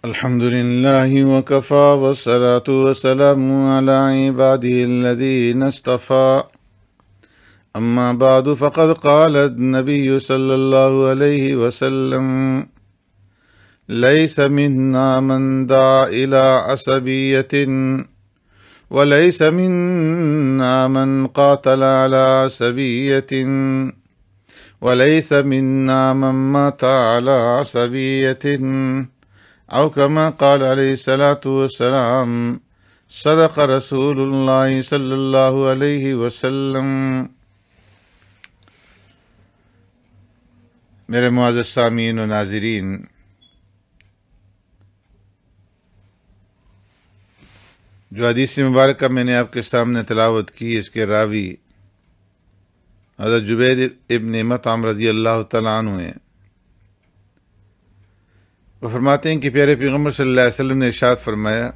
الحمد لله وكفى والصلاة والسلام على عباده الذين اصطفى أما بعد فقد قال النبي صلى الله عليه وسلم ليس منا من دعا إلى عصبية وليس منا من قاتل على عصبية وليس منا من مات على عصبية أو كما قال عليه الصلاة والسلام صدق رسول الله صلی اللہ علیہ وسلم۔ میرے معزز سامعین و ناظرین، جو حدیث مبارکہ میں نے آپ کے سامنے تلاوت کی، اس کے راوی حضرت جبیر ابن مطعم رضی اللہ تعالیٰ عنہ ہیں۔ وہ فرماتے ہیں کہ پیارے پیغمبر صلی اللہ علیہ وسلم نے ارشاد فرمایا،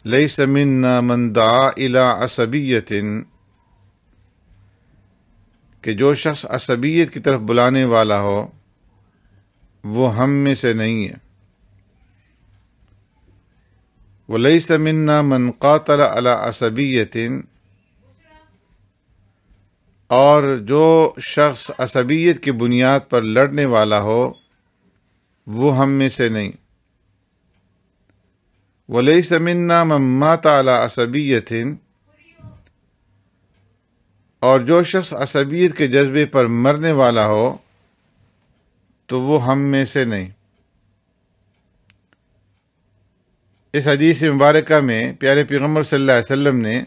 لیس منا من دعا الی عصبیۃ، کہ جو شخص عصبیت کی طرف بلانے والا ہو وہ ہم میں سے نہیں ہے۔ ولیس منا من قاتل علی عصبیۃ، اور جو شخص عصبیت کی بنیاد پر لڑنے والا ہو وہ ہم میں سے نہیں۔ ولیس منا من مات علی عصبیۃ، اور جو شخص عصبیت کے جذبے پر مرنے والا ہو تو وہ ہم میں سے نہیں۔ اس حدیث مبارکہ میں پیارے پیغمبر صلی اللہ علیہ وسلم نے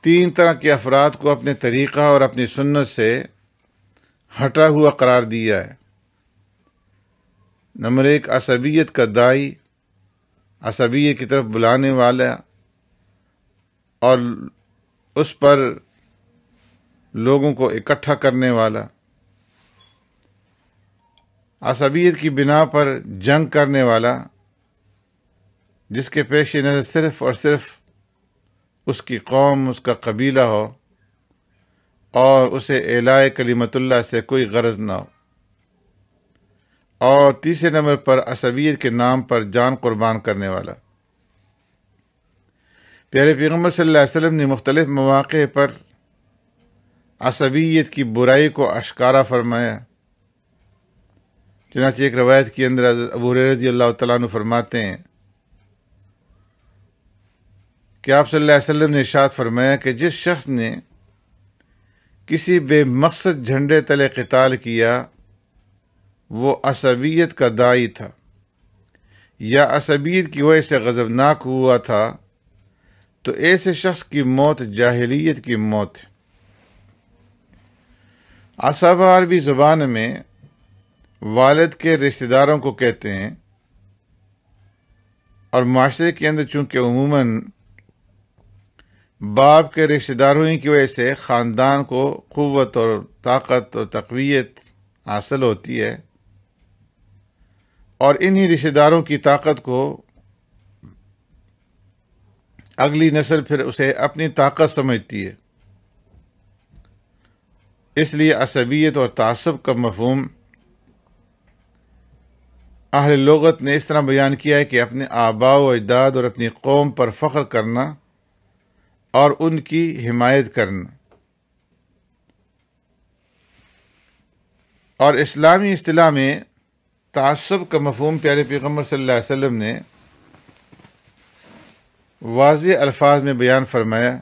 تین طرح کے افراد کو اپنے طریقہ اور اپنی سنت سے ہٹا ہوا قرار دیا ہے۔ نمبر ایک، عصبیت کا داعی، عصبیت کی طرف بلانے والا اور اس پر لوگوں کو اکٹھا کرنے والا، عصبیت کی بنا پر جنگ کرنے والا، جس کے پیش نظر صرف اور صرف اس کی قوم، اس کا قبیلہ ہو اور اسے اعلاء کلمت اللہ سے کوئی غرض نہ ہو، اور تیسرے نمبر پر عصبیت کے نام پر جان قربان کرنے والا۔ پیارے پیغمبر صلی اللہ علیہ وسلم نے مختلف مواقع پر عصبیت کی برائی کو اشکارا فرمایا۔ چنانچہ ایک روایت کے اندر حضرت ابو ہریرہ رضی اللہ تعالیٰ عنہ فرماتے ہیں کہ آپ صلی اللہ علیہ وسلم نے ارشاد فرمایا کہ جس شخص نے کسی بے مقصد جھنڈے تلے قتال کیا وہ عصبیت کا داعی تھا، یا عصبیت کی وجہ سے غضبناک ہوا تھا، تو ایسے شخص کی موت جاہلیت کی موت ہے۔ عصبہ عربی زبان میں والد کے رشتہ داروں کو کہتے ہیں، اور معاشرے کے اندر چونکہ عموماً باپ کے رشتہ داروں کی وجہ سے خاندان کو قوت اور طاقت اور تقویت حاصل ہوتی ہے، اور انہی رشتہ داروں کی طاقت کو اگلی نسل پھر اسے اپنی طاقت سمجھتی ہے۔ اس لیے عصبیت اور تعصب کا مفہوم اہل لغت نے اس طرح بیان کیا ہے کہ اپنے آباء و اجداد اور اپنی قوم پر فخر کرنا اور ان کی حمایت کرنا۔ اور اسلامی اصطلاح میں تعصب کا مفہوم پیارے پیغمبر صلی اللہ علیہ وسلم نے واضح الفاظ میں بیان فرمایا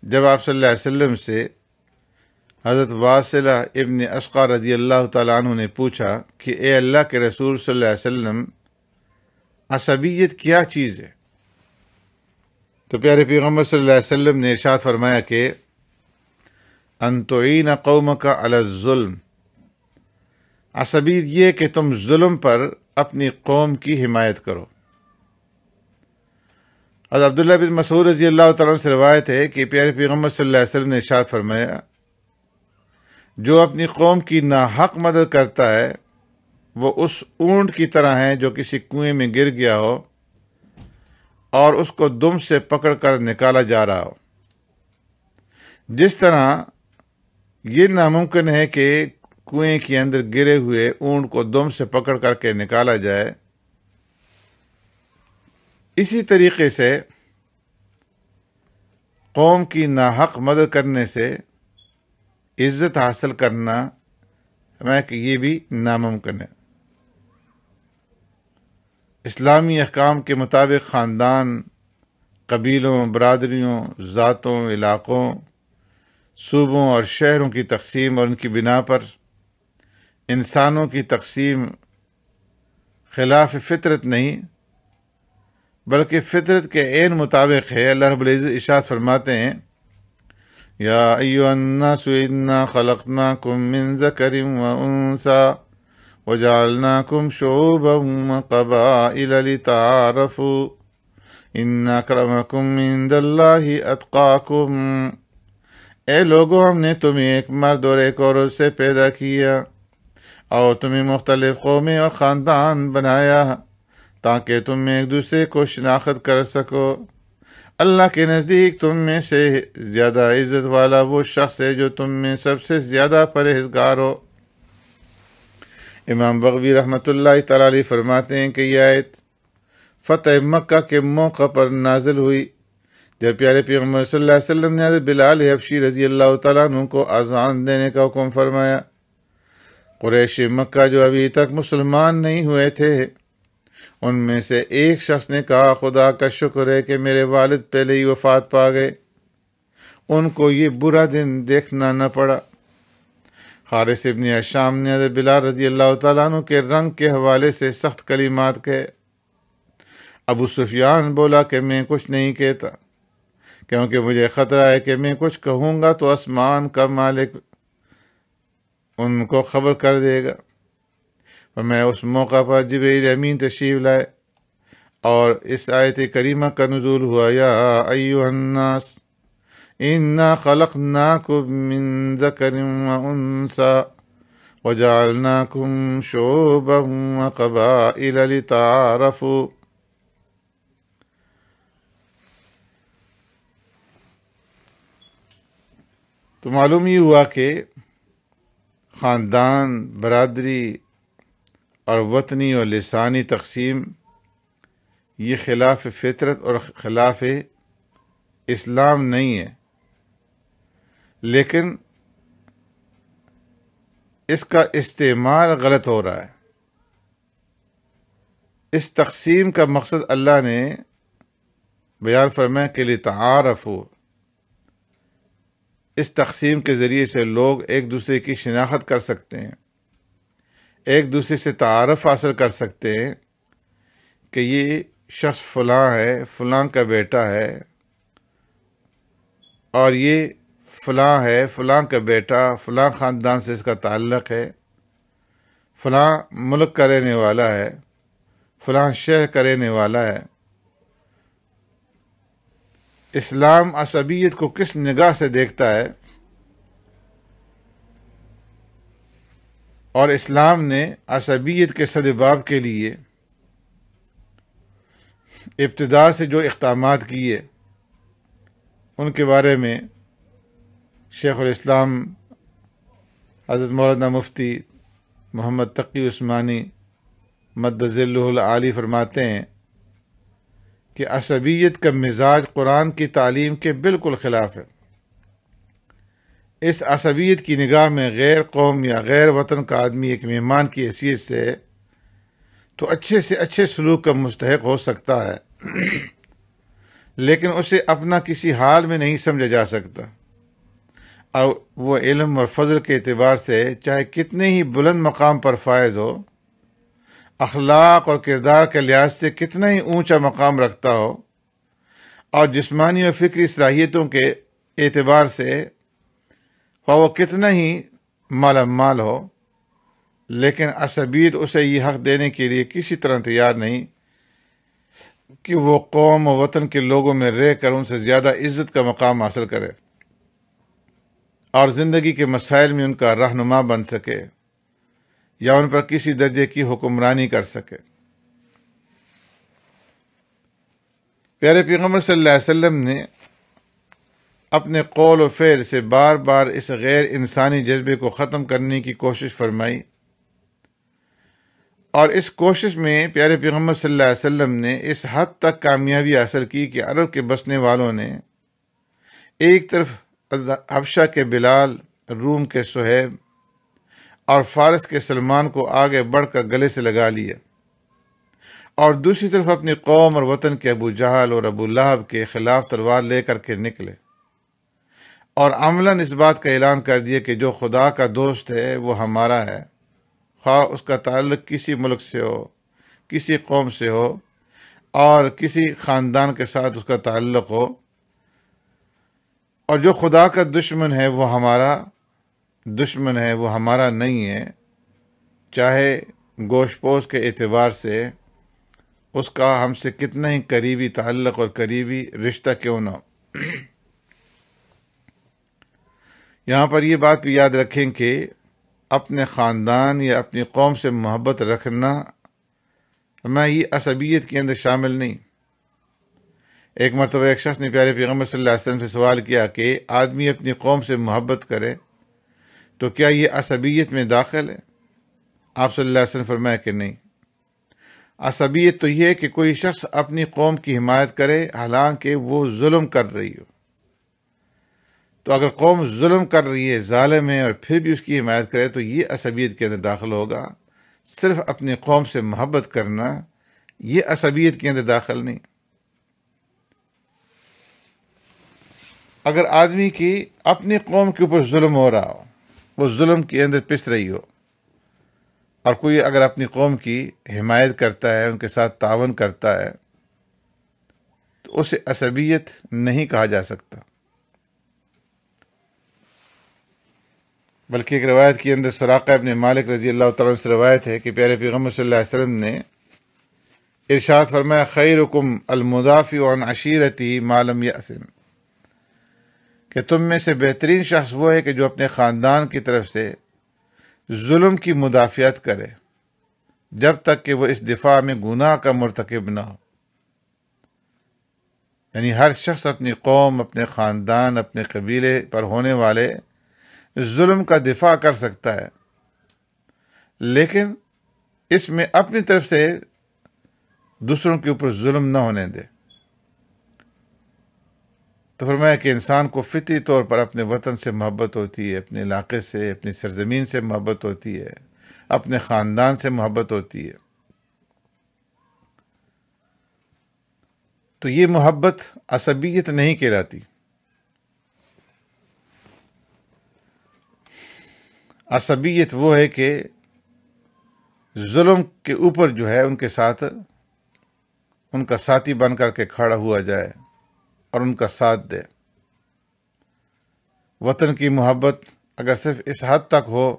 جب آپ صلی اللہ علیہ وسلم سے حضرت واصلہ ابن اسقع رضی اللہ تعالیٰ عنہ نے پوچھا کہ اے اللہ کے رسول صلی اللہ علیہ وسلم، عصبیت کیا چیز ہے؟ تو پیارے پیغمبر صلی اللہ علیہ وسلم نے ارشاد فرمایا کہ ان تعین قومک علی الظلم، عصبیت یہ کہ تم ظلم پر اپنی قوم کی حمایت کرو۔ حضرت عبداللہ بن مسعود رضی اللہ تعالیٰ عنہ سے روایت ہے کہ پیارے پیغمبر صلی اللہ علیہ وسلم نے ارشاد فرمایا، جو اپنی قوم کی ناحق مدد کرتا ہے وہ اس اونٹ کی طرح ہے جو کسی کنویں میں گر گیا ہو اور اس کو دم سے پکڑ کر نکالا جا رہا ہو۔ جس طرح یہ ناممکن ہے کہ کنویں کے اندر گرے ہوئے اونٹ کو دم سے پکڑ کر کے نکالا جائے، اسی طریقے سے قوم کی ناحق مدد کرنے سے عزت حاصل کرنا ہمیں کہ یہ بھی ناممکن ہے۔ اسلامی احکام کے مطابق خاندان، قبیلوں، برادریوں، ذاتوں، علاقوں، صوبوں اور شہروں کی تقسیم اور ان کی بنا پر انسانوں کی تقسیم خلاف فطرت نہیں بلکہ فطرت کے عین مطابق ہے۔ اللہ رب العزت ارشاد فرماتے ہیں، یا ایھا الناس انا خلقناکم من ذکر وانثی وجعلناکم شعوبا وقبائل لتعارفوا ان اکرمکم عند اللہ اتقاکم۔ اے لوگو، ہم نے تمہیں ایک مرد اور ایک عورت سے پیدا کیا اور تمہیں مختلف قومیں اور خاندان بنایا تاکہ تم میں ایک دوسرے کو شناخت کر سکو۔ اللہ کے نزدیک تم میں سے زیادہ عزت والا وہ شخص ہے جو تم میں سب سے زیادہ پرہیزگار ہو۔ امام بغوی رحمۃ اللہ تعالی علیہ فرماتے ہیں کہ یہ آیت فتح مکہ کے موقع پر نازل ہوئی جب پیارے پیغمبر صلی اللہ علیہ وسلم نے حضرت بلال حبشی رضی اللہ تعالیٰ عنہ کو اذان دینے کا حکم فرمایا۔ قریش مکہ جو ابھی تک مسلمان نہیں ہوئے تھے، ان میں سے ایک شخص نے کہا، خدا کا شکر ہے کہ میرے والد پہلے ہی وفات پا گئے، ان کو یہ برا دن دیکھنا نہ پڑا۔ حارث ابن ہشام نے حضرت بلال رضی اللہ تعالیٰ عنہ کے رنگ کے حوالے سے سخت کلمات کہے۔ ابو سفیان بولا کہ میں کچھ نہیں کہتا کیونکہ مجھے خطرہ ہے کہ میں کچھ کہوں گا تو آسمان کا مالک ان کو خبر کر دے گا۔ اور میں اس موقع پر جبریل امین تشریف لائے اور اس آیت کریمہ کا نزول ہوا، یا ایھا الناس انا خلقناکم من ذکر وانثی وجعلناکم شعوبا وقبائل لتعارفوا۔ تو معلوم یہ ہوا کہ خاندان، برادری اور وطنی اور لسانی تقسیم یہ خلاف فطرت اور خلاف اسلام نہیں ہے، لیکن اس کا استعمال غلط ہو رہا ہے۔ اس تقسیم کا مقصد اللہ نے بیان فرمایا کہ لتعارفوا، اس تقسیم کے ذریعے سے لوگ ایک دوسرے کی شناخت کر سکتے ہیں، ایک دوسرے سے تعارف حاصل کر سکتے ہیں کہ یہ شخص فلاں ہے، فلاں کا بیٹا ہے، اور یہ فلاں ہے، فلاں کا بیٹا، فلاں خاندان سے اس کا تعلق ہے، فلاں ملک کا رہنے والا ہے، فلاں شہر کا رہنے والا ہے۔ اسلام عصبیت کو کس نگاہ سے دیکھتا ہے، اور اسلام نے عصبیت کے سدباب کے لیے ابتدا سے جو اقدامات کیے ان کے بارے میں شیخ الاسلام حضرت مولانا مفتی محمد تقی عثمانی مد ظلہ العالی فرماتے ہیں کہ عصبیت کا مزاج قرآن کی تعلیم کے بالکل خلاف ہے۔ اس عصبیت کی نگاہ میں غیر قوم یا غیر وطن کا آدمی ایک مہمان کی حیثیت سے تو اچھے سے اچھے سلوک کا مستحق ہو سکتا ہے، لیکن اسے اپنا کسی حال میں نہیں سمجھا جا سکتا، اور وہ علم اور فضل کے اعتبار سے چاہے کتنے ہی بلند مقام پر فائز ہو، اخلاق اور کردار کے لحاظ سے کتنا ہی اونچا مقام رکھتا ہو، اور جسمانی اور فکری صلاحیتوں کے اعتبار سے وہ کتنا ہی مالا مال ہو، لیکن عصبیت اسے یہ حق دینے کے لیے کسی طرح تیار نہیں کہ وہ قوم و وطن کے لوگوں میں رہ کر ان سے زیادہ عزت کا مقام حاصل کرے اور زندگی کے مسائل میں ان کا رہنما بن سکے یا ان پر کسی درجے کی حکمرانی کر سکے۔ پیارے پیغمبر صلی اللہ علیہ وسلم نے اپنے قول و فعل سے بار بار اس غیر انسانی جذبے کو ختم کرنے کی کوشش فرمائی، اور اس کوشش میں پیارے پیغمبر صلی اللہ علیہ وسلم نے اس حد تک کامیابی حاصل کی کہ عرب کے بسنے والوں نے ایک طرف حبشہ کے بلال، روم کے صہیب اور فارس کے سلمان کو آگے بڑھ کر گلے سے لگا لیا، اور دوسری طرف اپنی قوم اور وطن کے ابو جہل اور ابو لہب کے خلاف تلوار لے کر کے نکلے، اور عملاً اس بات کا اعلان کر دیا کہ جو خدا کا دوست ہے وہ ہمارا ہے، خواہ اس کا تعلق کسی ملک سے ہو، کسی قوم سے ہو، اور کسی خاندان کے ساتھ اس کا تعلق ہو، اور جو خدا کا دشمن ہے وہ ہمارا دشمن ہے، وہ ہمارا نہیں ہے، چاہے گوشت پوش کے اعتبار سے اس کا ہم سے کتنا ہی قریبی تعلق اور قریبی رشتہ کیوں نہ ہو۔ یہاں پر یہ بات بھی یاد رکھیں کہ اپنے خاندان یا اپنی قوم سے محبت رکھنا میں یہ عصبیت کے اندر شامل نہیں۔ ایک مرتبہ ایک شخص نے پیارے پیغمبر صلی اللہ علیہ وسلم سے سوال کیا کہ آدمی اپنی قوم سے محبت کرے تو کیا یہ عصبیت میں داخل ہے؟ آپ صلی اللہ علیہ وسلم فرمایا کہ نہیں، عصبیت تو یہ ہے کہ کوئی شخص اپنی قوم کی حمایت کرے حالانکہ وہ ظلم کر رہی ہو۔ تو اگر قوم ظلم کر رہی ہے، ظالم ہے، اور پھر بھی اس کی حمایت کرے تو یہ عصبیت کے اندر داخل ہوگا۔ صرف اپنی قوم سے محبت کرنا یہ عصبیت کے اندر داخل نہیں۔ اگر آدمی کی اپنی قوم کے اوپر ظلم ہو رہا ہو، وہ ظلم کے اندر پس رہی ہو، اور کوئی اگر اپنی قوم کی حمایت کرتا ہے، ان کے ساتھ تعاون کرتا ہے، تو اسے عصبیت نہیں کہا جا سکتا۔ بلکہ ایک روایت کے اندر سراقہ ابن مالک رضی اللہ تعالیٰ عنہ سے روایت ہے کہ پیارے پیغمبر صلی اللہ علیہ وسلم نے ارشاد فرمایا، خیرکم المدافع عن عشیرتی ما لم یأثم، کہ تم میں سے بہترین شخص وہ ہے کہ جو اپنے خاندان کی طرف سے ظلم کی مدافعت کرے جب تک کہ وہ اس دفاع میں گناہ کا مرتکب نہ ہو۔ یعنی ہر شخص اپنی قوم، اپنے خاندان، اپنے قبیلے پر ہونے والے ظلم کا دفاع کر سکتا ہے، لیکن اس میں اپنی طرف سے دوسروں کے اوپر ظلم نہ ہونے دے۔ تو فرمایا کہ انسان کو فطری طور پر اپنے وطن سے محبت ہوتی ہے، اپنے علاقے سے، اپنی سرزمین سے محبت ہوتی ہے، اپنے خاندان سے محبت ہوتی ہے۔ تو یہ محبت عصبیت نہیں کہلاتی۔ عصبیت وہ ہے کہ ظلم کے اوپر جو ہے ان کے ساتھ، ان کا ساتھی بن کر کے کھڑا ہوا جائے اور ان کا ساتھ دے۔ وطن کی محبت اگر صرف اس حد تک ہو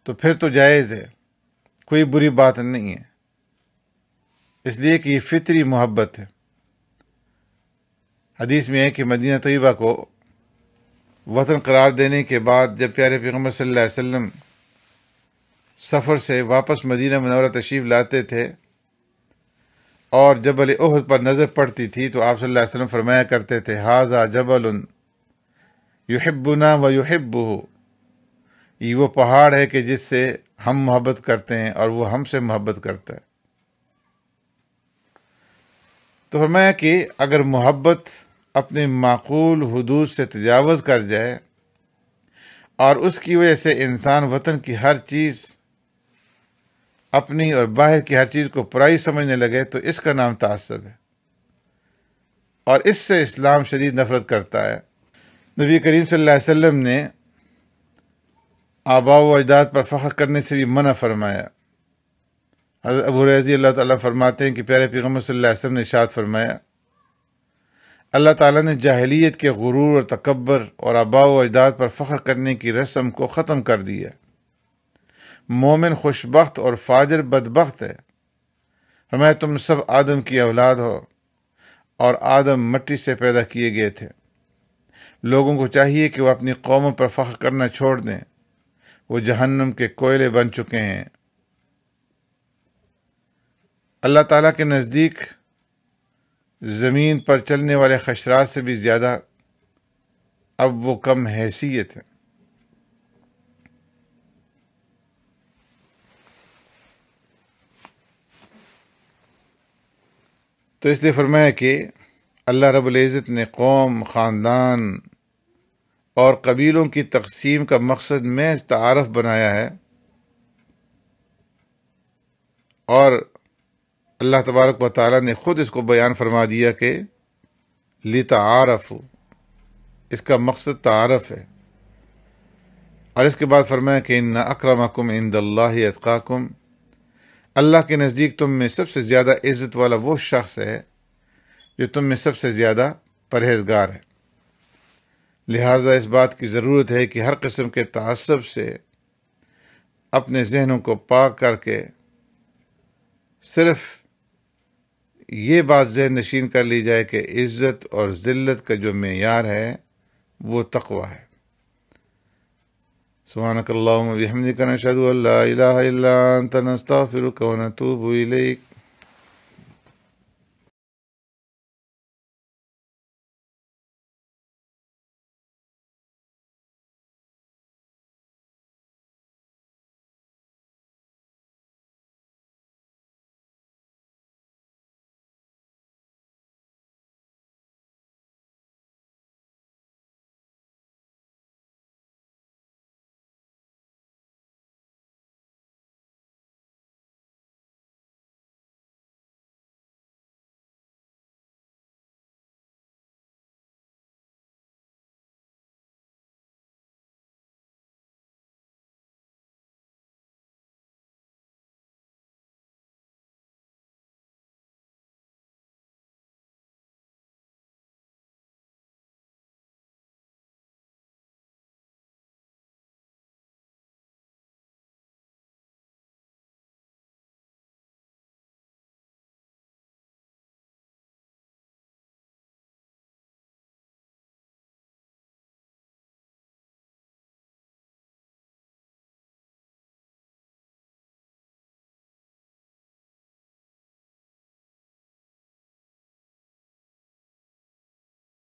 تو پھر تو جائز ہے، کوئی بری بات نہیں ہے، اس لیے کہ یہ فطری محبت ہے۔ حدیث میں ہے کہ مدینہ طیبہ کو وطن قرار دینے کے بعد جب پیارے پیغمبر صلی اللہ علیہ وسلم سفر سے واپس مدینہ منورہ تشریف لاتے تھے اور جبل احد پر نظر پڑتی تھی تو آپ صلی اللہ علیہ وسلم فرمایا کرتے تھے، ھذا جبل یحبنا ویحبہ، یہ وہ پہاڑ ہے کہ جس سے ہم محبت کرتے ہیں اور وہ ہم سے محبت کرتا ہے۔ تو فرمایا کہ اگر محبت اپنے معقول حدود سے تجاوز کر جائے اور اس کی وجہ سے انسان وطن کی ہر چیز، اپنی اور باہر کی ہر چیز کو پرائی سمجھنے لگے تو اس کا نام تعصب ہے، اور اس سے اسلام شدید نفرت کرتا ہے۔ نبی کریم صلی اللہ علیہ وسلم نے آباء و اجداد پر فخر کرنے سے بھی منع فرمایا۔ حضرت ابو ہریرہ رضی اللہ تعالیٰ فرماتے ہیں کہ پیارے پیغمبر صلی اللہ علیہ وسلم نے ارشاد فرمایا، اللہ تعالیٰ نے جاہلیت کے غرور اور تکبر اور آباء و اجداد پر فخر کرنے کی رسم کو ختم کر دیا۔ مومن خوشبخت اور فاجر بدبخت ہے۔ فرمایا تم سب آدم کی اولاد ہو اور آدم مٹی سے پیدا کیے گئے تھے۔ لوگوں کو چاہیے کہ وہ اپنی قوموں پر فخر کرنا چھوڑ دیں، وہ جہنم کے کوئلے بن چکے ہیں۔ اللہ تعالیٰ کے نزدیک زمین پر چلنے والے خشرات سے بھی زیادہ اب وہ کم حیثیت ہے۔ تو اس لیے فرمایا کہ اللہ رب العزت نے قوم، خاندان اور قبیلوں کی تقسیم کا مقصد محض تعارف بنایا ہے، اور اللہ تبارک و تعالیٰ نے خود اس کو بیان فرما دیا کہ لِتَعَارَفُوا، اس کا مقصد تعارف ہے۔ اور اس کے بعد فرمایا کہ اِنَّ أَكْرَمَكُمْ عِندَ اللَّهِ أَتْقَاكُمْ، اللہ کے نزدیک تم میں سب سے زیادہ عزت والا وہ شخص ہے جو تم میں سب سے زیادہ پرہیزگار ہے۔ لہٰذا اس بات کی ضرورت ہے کہ ہر قسم کے تعصب سے اپنے ذہنوں کو پاک کر کے صرف یہ بات ذہن نشین کر لی جائے کہ عزت اور ذلت کا جو معیار ہے وہ تقوی ہے۔ سبحانک اللہم و بحمدک، نشہد ان لا الہ الا انت، نستغفرک و نتوب الیک۔